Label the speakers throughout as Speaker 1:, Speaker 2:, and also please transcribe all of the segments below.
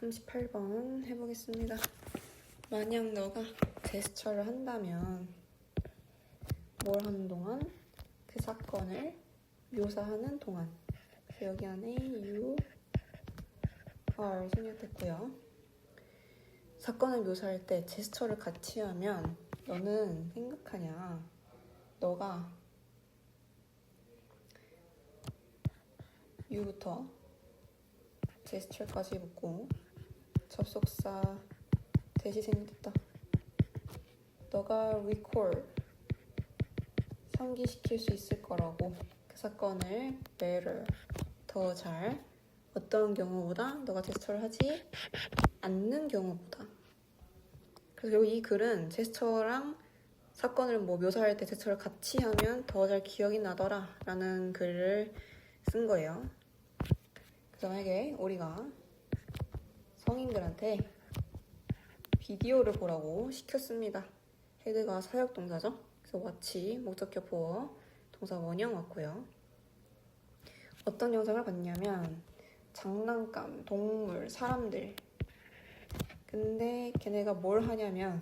Speaker 1: 38번 해보겠습니다. 만약 너가 제스처를 한다면 뭘 하는 동안? 그 사건을 묘사하는 동안. 그래서 여기 안에 you are 생략됐고요. 사건을 묘사할 때 제스처를 같이 하면 너는 생각하냐? 너가 you부터 제스처까지 붙고 접속사 대시 생략됐다. 너가 recall 상기시킬 수 있을 거라고. 그 사건을 better 더 잘 어떤 경우보다 너가 제스처를 하지 않는 경우보다. 그래서 이 글은 제스처랑 사건을 묘사할 때 제스처를 같이 하면 더 잘 기억이 나더라 라는 글을 쓴 거예요. 그래서 만약에 우리가 성인들한테 비디오를 보라고 시켰습니다. 헤드가 사역동사죠. 그래서 watch, 목적격 보어, 동사 원형 왔고요. 어떤 영상을 봤냐면 장난감, 동물, 사람들. 근데 걔네가 뭘 하냐면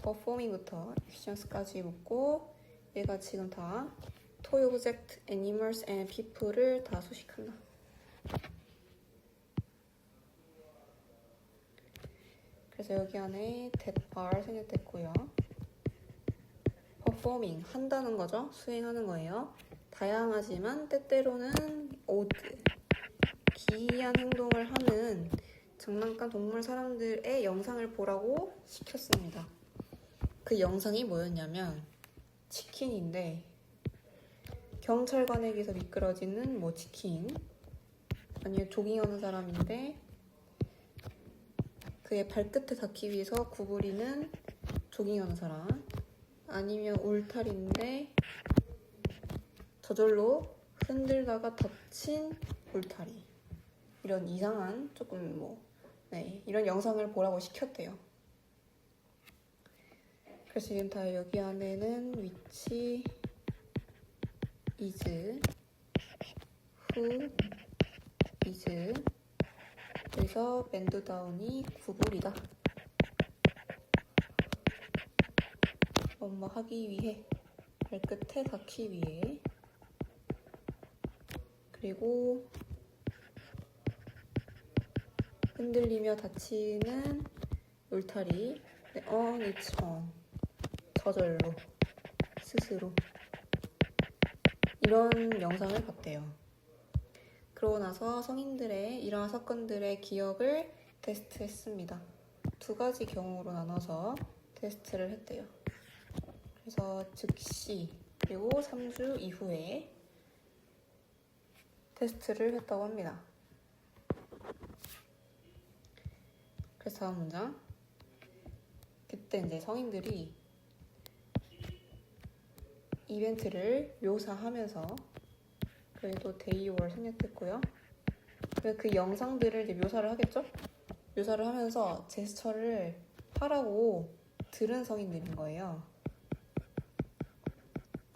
Speaker 1: performing부터 actions까지 묻고 얘가 지금 다 toy, object, animals and people을 다 수식한다. 그래서 여기 안에 that are 생략됐고요. performing 한다는 거죠. 수행하는 거예요. 다양하지만 때때로는 odd 기이한 행동을 하는 장난감 동물 사람들의 영상을 보라고 시켰습니다. 그 영상이 뭐였냐면 치킨인데 경찰관에게서 미끄러지는 뭐 치킨 아니면 조깅하는 사람인데 그의 발끝에 닿기 위해서 구부리는 조깅하는 사람 아니면 울타리인데 저절로 흔들다가 다친 울타리 이런 이상한 조금 이런 영상을 보라고 시켰대요. 그래서 지금 다 여기 안에는 which is, who is 그래서 밴드 다운이 구부리다. 뭐뭐 하기 위해 발끝에 닿기 위해 그리고 흔들리며 다치는 울타리 on its own 저절로 스스로 이런 영상을 봤대요. 그러고 나서 성인들의 이러한 사건들의 기억을 테스트했습니다. 두 가지 경우로 나눠서 테스트를 했대요. 그래서 즉시 그리고 3주 이후에 테스트를 했다고 합니다. 그래서 다음 문장. 그때 이제 성인들이 이벤트를 묘사하면서 그래도 day or 생략했고요. 그 영상들을 이제 묘사를 하겠죠? 묘사를 하면서 제스처를 하라고 들은 성인들인 거예요.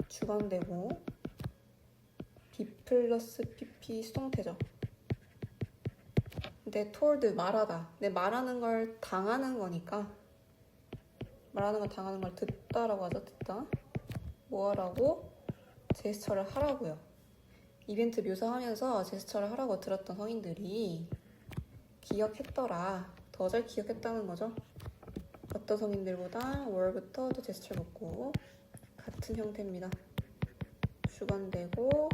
Speaker 1: 주관되고 B 플러스 PP 수동태죠. 근데 told 말하다. 근데 말하는 걸 당하는 거니까 말하는 걸 당하는 걸 듣다라고 하죠. 듣다. 뭐 하라고? 제스처를 하라고요. 이벤트 묘사하면서 제스처를 하라고 들었던 성인들이 기억했더라. 더 잘 기억했다는 거죠. 어떤 성인들보다 월부터 또 제스처 붙고 같은 형태입니다. 주관되고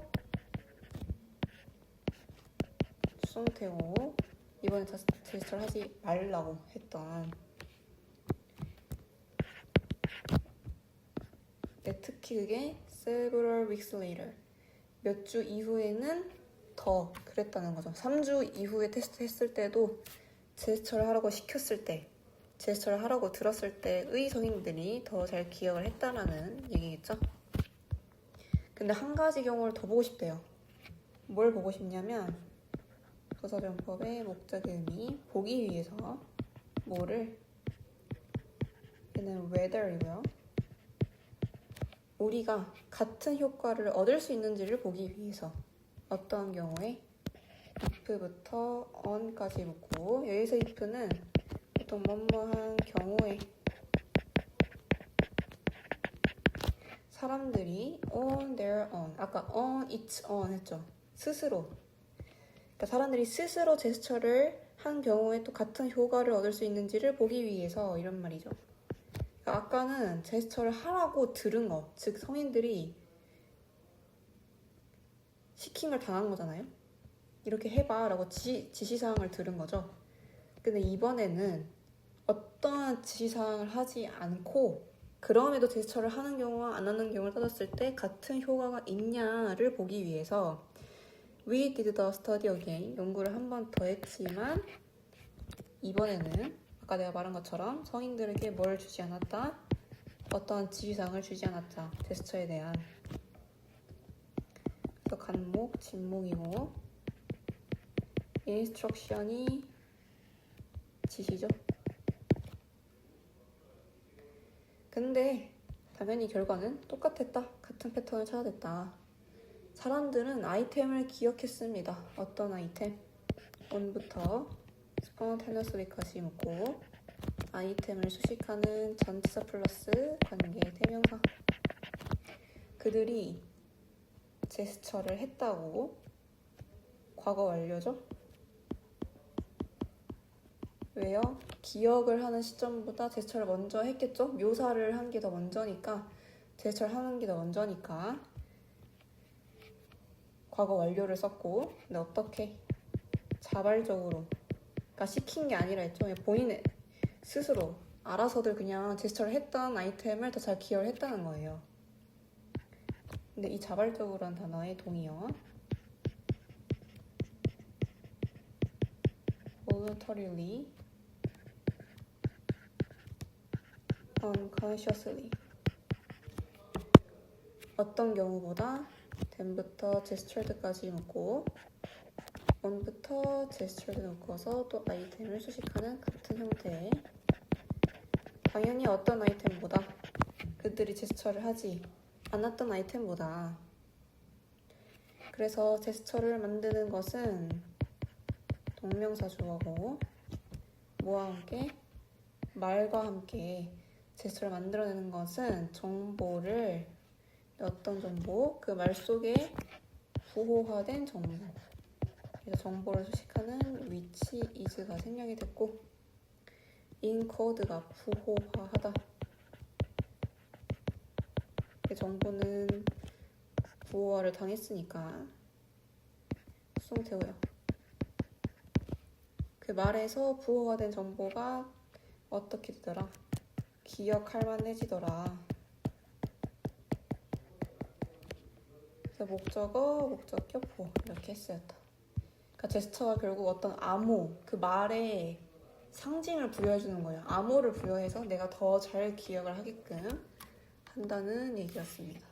Speaker 1: 수동태고 이번에 제스처를 하지 말라고 했던 특히 그게 several weeks later 몇 주 이후에는 더 그랬다는 거죠. 3주 이후에 테스트 했을 때도 제스처를 하라고 시켰을 때 제스처를 하라고 들었을 때의 성인들이 더 잘 기억을 했다라는 얘기겠죠. 근데 한 가지 경우를 더 보고 싶대요. 뭘 보고 싶냐면 부사정법의 목적의 의미 보기 위해서 뭐를 얘는 whether이고요. 우리가 같은 효과를 얻을 수 있는지를 보기 위해서 어떠한 경우에 if부터 on까지 묻고 여기서 if는 보통 뭐뭐한 경우에 사람들이 on their own 아까 on its own 했죠. 스스로 그러니까 사람들이 스스로 제스처를 한 경우에 또 같은 효과를 얻을 수 있는지를 보기 위해서 이런 말이죠. 그러니까 아까는 제스처를 하라고 들은 거, 즉 성인들이 시킴을 당한 거잖아요. 이렇게 해봐 라고 지시사항을 들은 거죠. 근데 이번에는 어떠한 지시사항을 하지 않고 그럼에도 제스처를 하는 경우와 안 하는 경우를 따졌을 때 같은 효과가 있냐를 보기 위해서 We did the study again. 연구를 한 번 더 했지만 이번에는 아까 내가 말한 것처럼 성인들에게 뭘 주지 않았다? 어떠한 지시사항을 주지 않았다. 제스처에 대한. 그래서 간목, 진목이고 instruction이 지시죠. 근데 당연히 결과는 똑같았다. 같은 패턴을 찾아냈다. 사람들은 아이템을 기억했습니다. 어떤 아이템? on부터 spontaneously까지 묻고 아이템을 수식하는 전치사 플러스 관계 대명사. 그들이 제스처를 했다고 과거 완료죠? 왜요? 기억을 하는 시점보다 제스처를 먼저 했겠죠? 묘사를 한 게 더 먼저니까 제스처를 하는 게 더 먼저니까 과거 완료를 썼고 근데 어떻게? 자발적으로 그러니까 시킨 게 아니라 했죠. 본인의 스스로 알아서들 그냥 제스처를 했던 아이템을 더 잘 기억을 했다는 거예요. 근데 이 자발적으로라는 단어의 동의어 voluntarily, unconsciously 어떤 경우보다 then부터 gestured까지 묻고 on부터 gestured 묶어서 또 아이템을 수식하는 같은 형태. 당연히 어떤 아이템보다 그들이 제스처를 하지 않았던 아이템보다. 그래서 제스처를 만드는 것은 동명사 주어고 뭐와 함께? 말과 함께 제스처를 만들어내는 것은 정보를 어떤 정보? 그 말 속에 부호화된 정보. 그래서 정보를 수식하는 which is가 생략이 됐고 encode가 부호화하다. 그 정보는 부호화를 당했으니까 수동태고요. 그 말에서 부호화된 정보가 어떻게 되더라? 기억할 만해지더라. 그래서 목적어, 목적격, 부호 이렇게 쓰였다. 그러니까 제스처가 결국 어떤 암호, 그 말에 상징을 부여해주는 거예요. 암호를 부여해서 내가 더 잘 기억을 하게끔 한다는 얘기였습니다.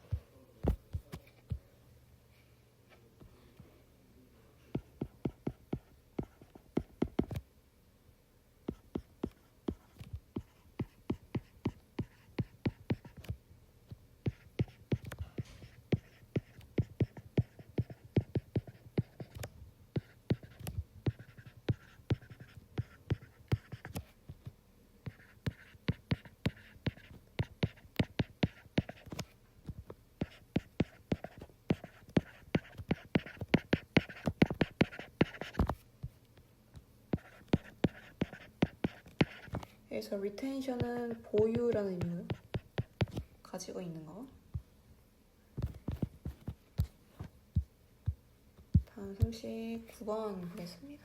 Speaker 1: 그래서 retention은 보유라는 의미를 가지고 있는 거. 다음 39번 보겠습니다.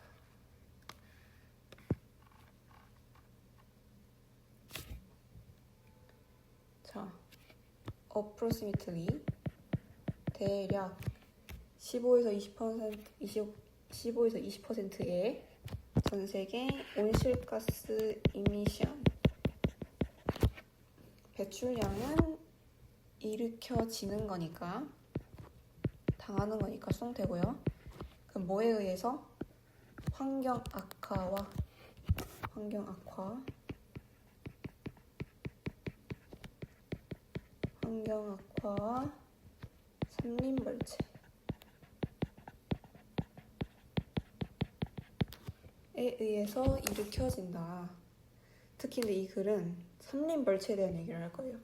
Speaker 1: 자, approximately 대략 15에서 20%의 전 세계 온실가스 이미션 배출량은 일으켜지는 거니까 당하는 거니까 수동태고요. 그럼 뭐에 의해서? 환경 악화와 산림벌채 의해서 일으켜진다. 특히 근데 이 글은 삼림벌채에 대한 얘기를 할 거예요.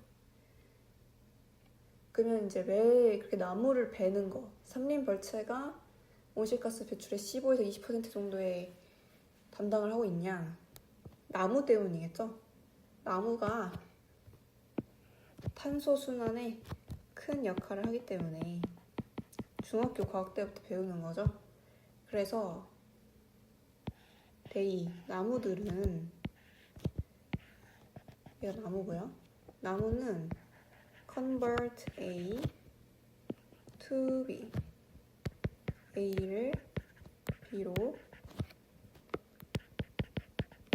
Speaker 1: 그러면 이제 왜 그렇게 나무를 베는 거, 삼림벌채가 온실가스 배출의 15에서 20% 정도의 담당을 하고 있냐? 나무 때문이겠죠? 나무가 탄소 순환에 큰 역할을 하기 때문에 중학교 과학 때부터 배우는 거죠. 그래서 데이, 나무들은 얘가 나무고요. 나무는 convert A to B, A를 B로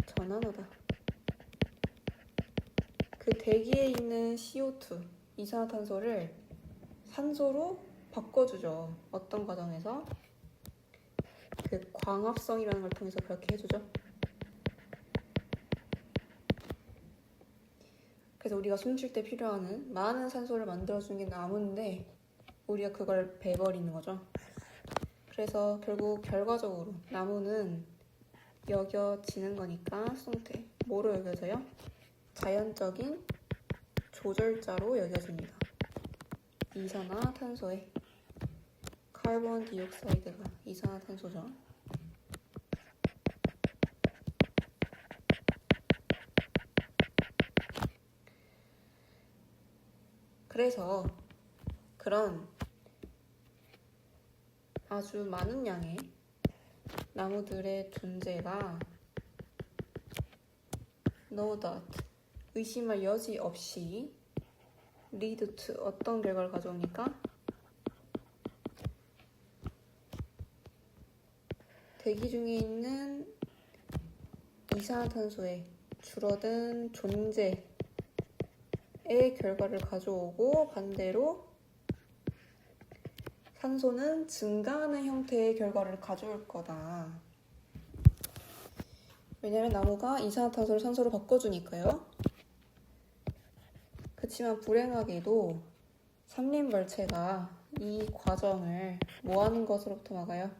Speaker 1: 전환하다. 그 대기에 있는 CO2, 이산화탄소를 산소로 바꿔주죠. 어떤 과정에서? 그 광합성이라는 걸 통해서 그렇게 해주죠. 그래서 우리가 숨 쉴 때 필요한 많은 산소를 만들어주는 게 나무인데 우리가 그걸 베버리는 거죠. 그래서 결국 결과적으로 나무는 여겨지는 거니까 수동태 뭐로 여겨져요? 자연적인 조절자로 여겨집니다. 이산화탄소에 카본 디옥사이드가 이산화탄소죠. 그래서 그런 아주 많은 양의 나무들의 존재가 no doubt, 의심할 여지 없이 lead to 어떤 결과를 가져옵니까? 대기 중에 있는 이산화탄소의 줄어든 존재의 결과를 가져오고 반대로 산소는 증가하는 형태의 결과를 가져올 거다. 왜냐면 나무가 이산화탄소를 산소로 바꿔주니까요. 그렇지만 불행하게도 삼림벌채가 이 과정을 뭐 하는 것으로부터 막아요?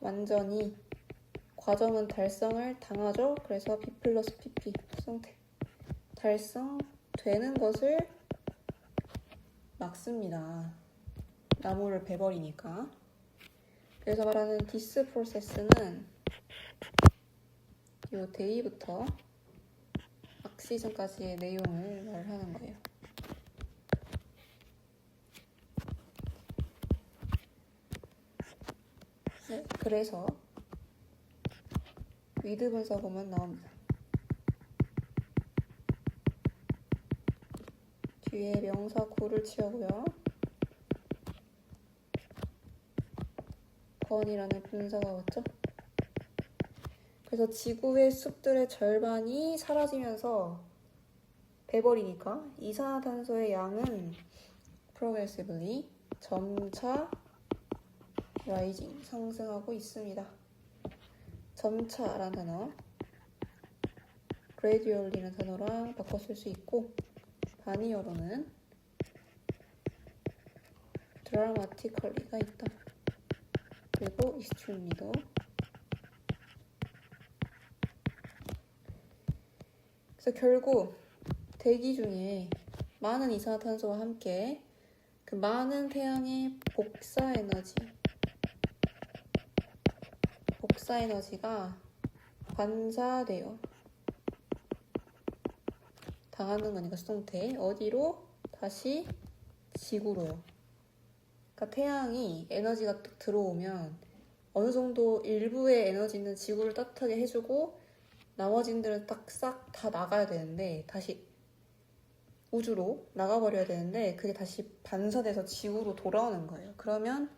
Speaker 1: 완전히 과정은 달성을 당하죠. 그래서 B 플러스 PP 수동태 달성되는 것을 막습니다. 나무를 베버리니까. 그래서 말하는 디스 프로세스는 이 데이부터 악시즌까지의 내용을 말하는 거예요. 네, 그래서 위드 분사 보면 나옵니다. 뒤에 명사 구를 치우고요. 번이라는 분사가 왔죠. 그래서 지구의 숲들의 절반이 사라지면서 베버리니까 이산화탄소의 양은 progressively 점차 rising 상승하고 있습니다. 점차라는 단어 gradually라는 단어랑 바꿔 쓸 수 있고 바니어로는 dramatically가 있다. 그리고 extremely도. 그래서 결국 대기 중에 많은 이산화탄소와 함께 그 많은 태양의 복사 에너지가 반사돼요. 당하는 거니까 수동태. 어디로? 다시 지구로요. 그러니까 태양이 에너지가 딱 들어오면 어느 정도 일부의 에너지는 지구를 따뜻하게 해주고 나머지들은 딱 싹 다 나가야 되는데 다시 우주로 나가버려야 되는데 그게 다시 반사돼서 지구로 돌아오는 거예요. 그러면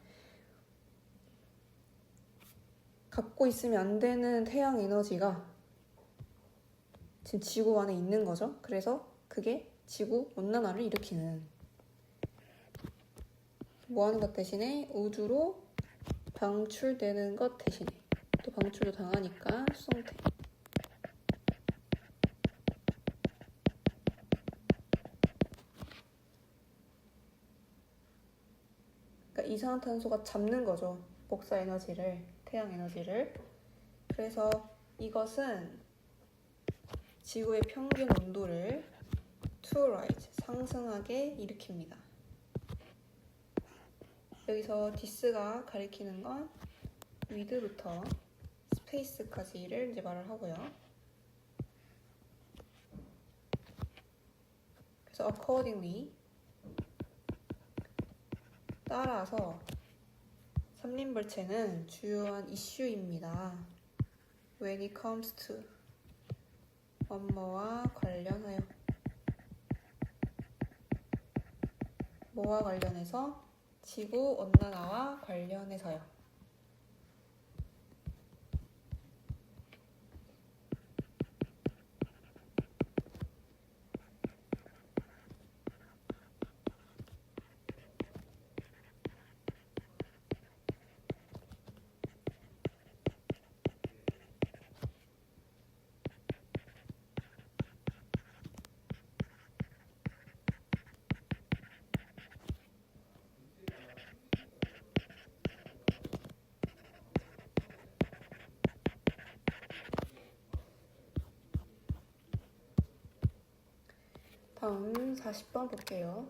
Speaker 1: 갖고 있으면 안 되는 태양 에너지가 지금 지구 안에 있는 거죠. 그래서 그게 지구 온난화를 일으키는 뭐 하는 것 대신에 우주로 방출되는 것 대신에 또 방출도 당하니까 수동태. 그러니까 이산화탄소가 잡는 거죠. 복사 에너지를, 태양 에너지를. 그래서 이것은 지구의 평균 온도를 to rise, 상승하게 일으킵니다. 여기서 this가 가리키는 건 with부터 space까지를 이제 말을 하고요. 그래서 accordingly, 따라서 삼림벌채는 주요한 이슈입니다. When it comes to 뭐와 관련하여, 뭐와 관련해서? 지구온난화와 관련해서요. 다음 40번 볼게요.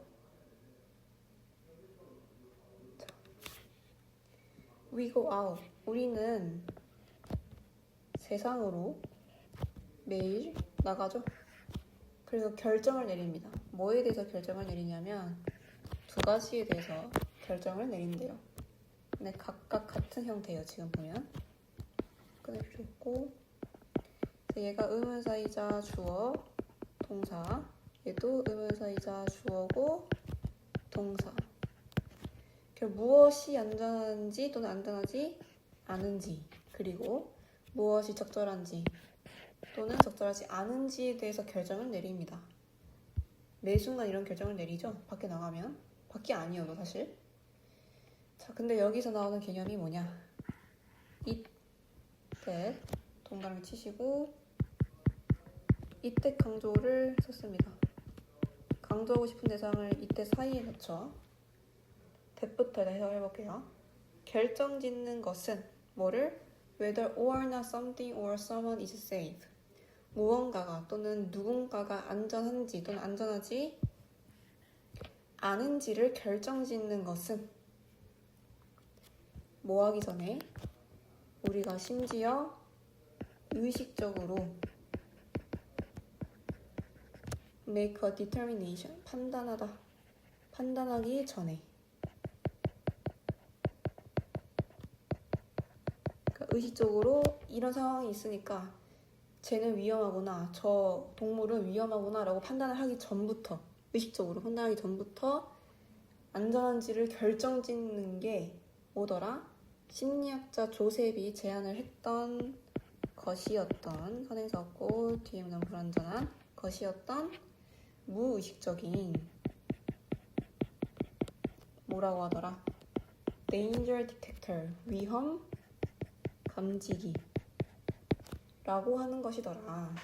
Speaker 1: 자, We go out. 우리는 세상으로 매일 나가죠. 그래서 결정을 내립니다. 뭐에 대해서 결정을 내리냐면 두 가지에 대해서 결정을 내린대요. 근데 각각 같은 형태예요. 지금 보면 끊을 필요 없고, 얘가 의문사이자 주어, 동사, 얘도 의문사이자 주어고 동사. 무엇이 안전한지 또는 안전하지 않은지, 그리고 무엇이 적절한지 또는 적절하지 않은지에 대해서 결정을 내립니다. 매 순간 이런 결정을 내리죠. 밖에 나가면. 밖이 아니어도 사실. 자, 근데 여기서 나오는 개념이 뭐냐? 이때 동그라미 치시고 이때 강조를 썼습니다. 강조하고 싶은 대상을 이때 사이에 넣죠. that부터 해석해볼게요. 결정짓는 것은 뭐를? whether or not something or someone is safe. 무언가가 또는 누군가가 안전한지 또는 안전하지 않은지를 결정짓는 것은 뭐 하기 전에 우리가 심지어 의식적으로 make a determination, 판단하기 전에, 그러니까 의식적으로 이런 상황이 있으니까 쟤는 위험하구나, 저 동물은 위험하구나 라고 판단을 하기 전부터, 의식적으로 판단하기 전부터 안전한지를 결정짓는 게 뭐더라? 심리학자 조셉이 제안을 했던 것이었던, 선행사였고 뒤에 오는 불완전한 것이었던 무의식적인 뭐라고 하더라? danger detector, 위험 감지기 라고 하는 것이더라. 그러니까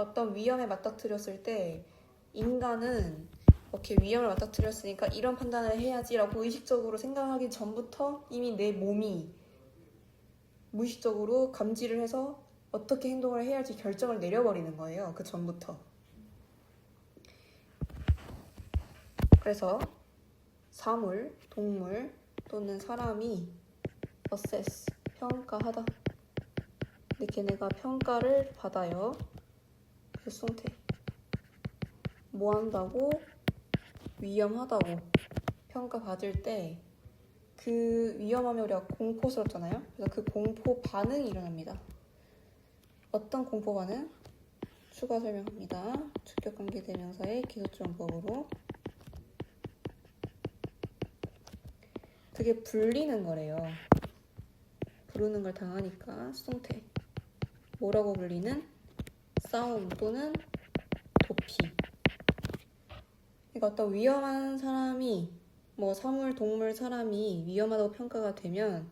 Speaker 1: 어떤 위험에 맞닥뜨렸을 때 인간은 이렇게 위험을 맞닥뜨렸으니까 이런 판단을 해야지 라고 의식적으로 생각하기 전부터 이미 내 몸이 무의식적으로 감지를 해서 어떻게 행동을 해야 할지 결정을 내려버리는 거예요. 그 전부터. 그래서 사물, 동물 또는 사람이 assess, 평가하다. 근데 걔네가 평가를 받아요. 그 수동태. 뭐 한다고? 위험하다고 평가받을 때 그 위험하면 우리가 공포스럽잖아요. 그래서 그 공포 반응이 일어납니다. 어떤 공포 반응? 추가 설명합니다. 주격관계대명사의 기술적법으로 그게 불리는 거래요. 부르는 걸 당하니까 수동태. 뭐라고 불리는? 싸움 또는 도피. 그러니까 어떤 위험한 사람이, 뭐 사물, 동물, 사람이 위험하다고 평가가 되면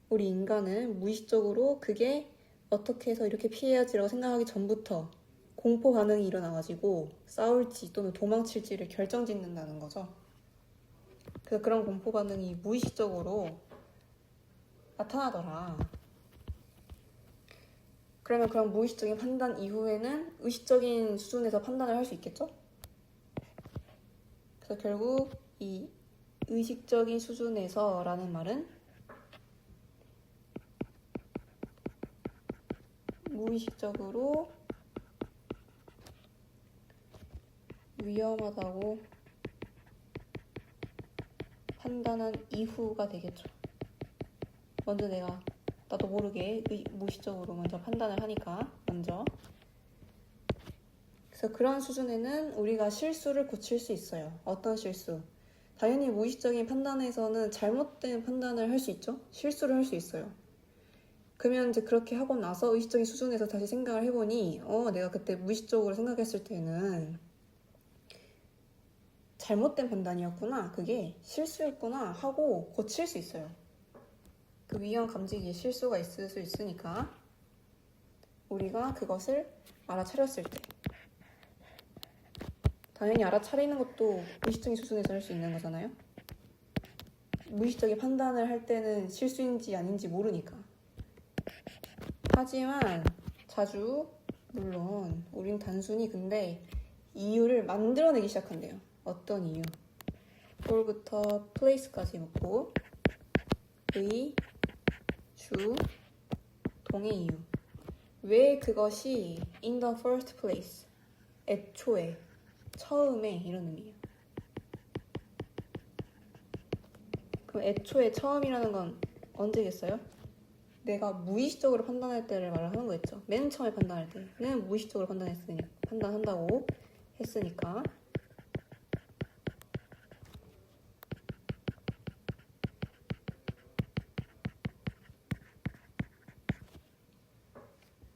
Speaker 1: 우리 인간은 무의식적으로 그게 어떻게 해서 이렇게 피해야지라고 생각하기 전부터 공포 반응이 일어나가지고 싸울지 또는 도망칠지를 결정짓는다는 거죠. 그래서 그런 공포 반응이 무의식적으로 나타나더라. 그러면 그런 무의식적인 판단 이후에는 의식적인 수준에서 판단을 할 수 있겠죠? 그래서 결국 이 의식적인 수준에서 라는 말은 무의식적으로 위험하다고 판단한 이후가 되겠죠. 먼저 나도 모르게 무의식적으로 먼저 판단을 하니까 먼저. 그래서 그런 수준에는 우리가 실수를 고칠 수 있어요. 어떤 실수? 당연히 무의식적인 판단에서는 잘못된 판단을 할 수 있죠. 실수를 할 수 있어요. 그러면 이제 그렇게 하고 나서 의식적인 수준에서 다시 생각을 해보니 내가 그때 무의식적으로 생각했을 때는 잘못된 판단이었구나, 그게 실수였구나 하고 고칠 수 있어요. 그 위험 감지기에 실수가 있을 수 있으니까 우리가 그것을 알아차렸을 때 당연히 알아차리는 것도 의식적인 수준에서 할 수 있는 거잖아요. 무의식적인 판단을 할 때는 실수인지 아닌지 모르니까. 하지만 자주 물론 우린 단순히 근데 이유를 만들어내기 시작한대요. 어떤 이유? for부터 place까지 묶고 의, 주, 동의 이유. 왜 그것이 in the first place, 애초에, 처음에 이런 의미예요. 그럼 애초에 처음이라는 건 언제겠어요? 내가 무의식적으로 판단할 때를 말을 하는 거겠죠. 맨 처음에 판단할 때는 무의식적으로 판단한다고 했으니까.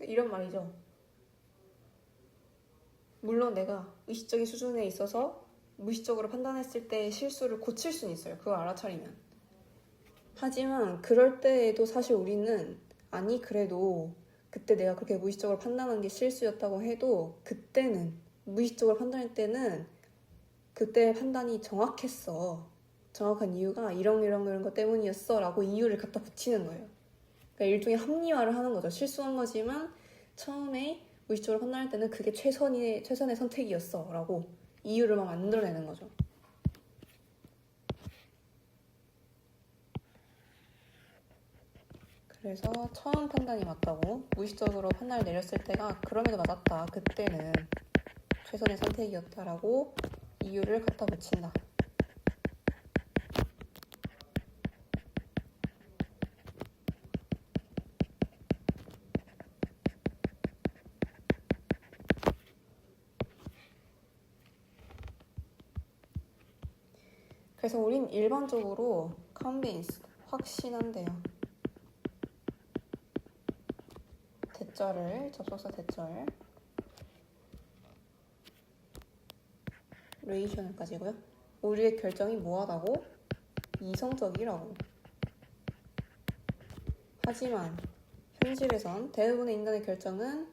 Speaker 1: 이런 말이죠. 물론 내가 의식적인 수준에 있어서 무의식적으로 판단했을 때 실수를 고칠 수는 있어요. 그걸 알아차리면. 하지만 그럴 때에도 사실 우리는 아니 그래도 그때 내가 그렇게 무의식적으로 판단한 게 실수였다고 해도 그때는 무의식적으로 판단할 때는 그때 판단이 정확했어. 정확한 이유가 이런 것 때문이었어 라고 이유를 갖다 붙이는 거예요. 그러니까 일종의 합리화를 하는 거죠. 실수한 거지만 처음에 무의식적으로 판단할 때는 그게 최선의 선택이었어 라고 이유를 막 만들어내는 거죠. 그래서 처음 판단이 맞다고 무의식적으로 판단을 내렸을 때가 그럼에도 맞았다. 그때는 최선의 선택이었다라고 이유를 갖다 붙인다. 그래서 우린 일반적으로 convince, 확신한대요. 대절을, 접속사 대절 레이셔널까지고요. 우리의 결정이 뭐하다고? 이성적이라고. 하지만 현실에선 대부분의 인간의 결정은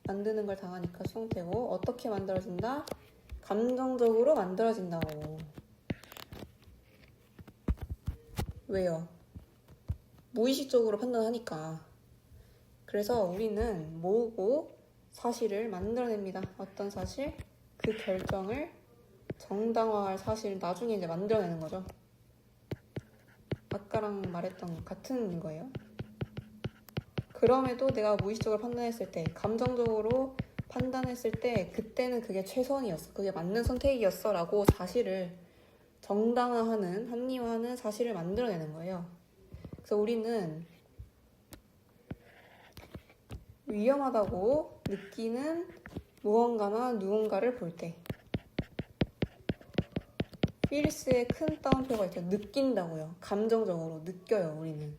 Speaker 1: 만드는 걸 당하니까 수동태고 어떻게 만들어진다? 감정적으로 만들어진다고. 왜요? 무의식적으로 판단하니까. 그래서 우리는 모으고 사실을 만들어냅니다. 어떤 사실? 그 결정을 정당화할 사실을 나중에 이제 만들어내는 거죠. 아까랑 말했던 같은 거예요. 그럼에도 내가 무의식적으로 판단했을 때, 감정적으로 판단했을 때 그때는 그게 최선이었어. 그게 맞는 선택이었어 라고 사실을 정당화하는, 합리화하는 사실을 만들어내는 거예요. 그래서 우리는 위험하다고 느끼는 무언가나 누군가를 볼 때 feels에 큰 따옴표가 있죠. 느낀다고요. 감정적으로 느껴요. 우리는.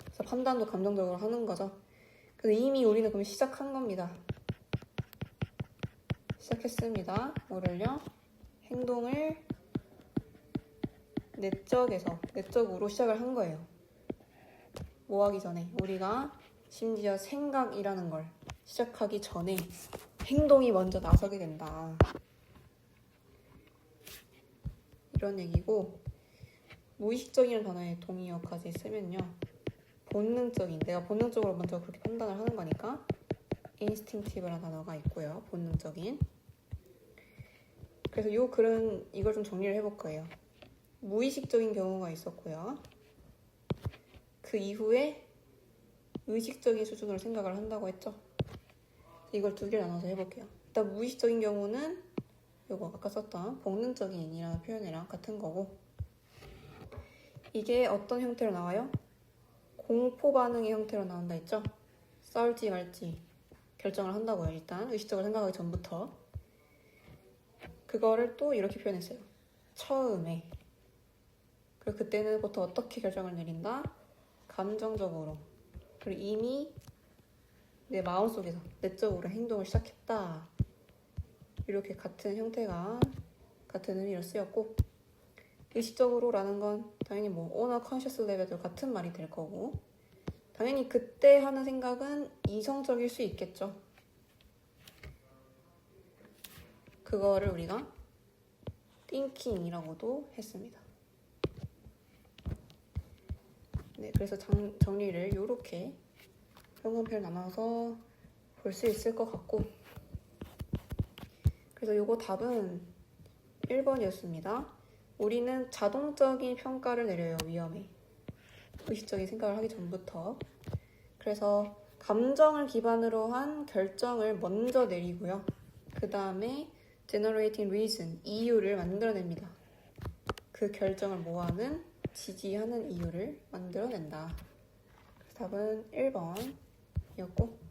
Speaker 1: 그래서 판단도 감정적으로 하는 거죠. 그래서 이미 우리는 그럼 시작한 겁니다. 시작했습니다. 뭐를요? 행동을 내적으로 시작을 한 거예요. 뭐 하기 전에? 우리가 심지어 생각이라는 걸 시작하기 전에 행동이 먼저 나서게 된다. 이런 얘기고, 무의식적이라는 단어에 동의어까지 쓰면요. 본능적인, 내가 본능적으로 먼저 그렇게 판단을 하는 거니까 instinctive라는 단어가 있고요. 본능적인. 그래서 요 글은 이걸 좀 정리를 해볼 거예요. 무의식적인 경우가 있었고요. 그 이후에 의식적인 수준으로 생각을 한다고 했죠. 이걸 두 개를 나눠서 해볼게요. 일단 무의식적인 경우는 요거 아까 썼던 본능적인이라는 표현이랑 같은 거고, 이게 어떤 형태로 나와요? 공포 반응의 형태로 나온다 했죠? 싸울지 말지 결정을 한다고요. 일단 의식적으로 생각하기 전부터. 그거를 또 이렇게 표현했어요. 처음에. 그리고 그때는 보통 어떻게 결정을 내린다? 감정적으로. 그리고 이미 내 마음속에서 내적으로 행동을 시작했다. 이렇게 같은 형태가 같은 의미로 쓰였고, 의식적으로라는 건 당연히 뭐 오너 컨셔스 레벨도 같은 말이 될 거고, 당연히 그때 하는 생각은 이성적일 수 있겠죠. 그거를 우리가 thinking이라고도 했습니다. 네, 그래서 정리를 이렇게 현관표를 나눠서 볼 수 있을 것 같고, 그래서 요거 답은 1번이었습니다. 우리는 자동적인 평가를 내려요, 위험에. 의식적인 생각을 하기 전부터. 그래서 감정을 기반으로 한 결정을 먼저 내리고요. 그 다음에 generating reason, 이유를 만들어냅니다. 그 결정을 뭐하는? 지지하는 이유를 만들어낸다. 그래서 답은 1번이었고,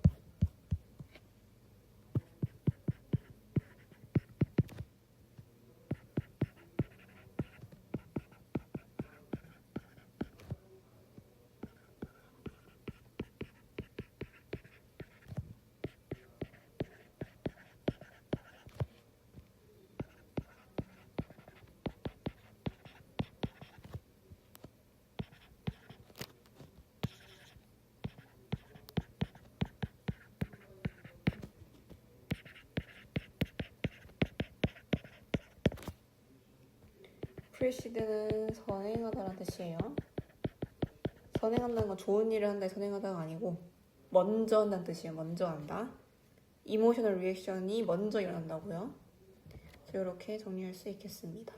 Speaker 1: 프리시드는 선행하다라는 뜻이에요. 선행한다는 건 좋은 일을 한다, 선행하다가 아니고 먼저 한다는 뜻이에요. 먼저 한다. 이모셔널 리액션이 먼저 일어난다고요. 이렇게 정리할 수 있겠습니다.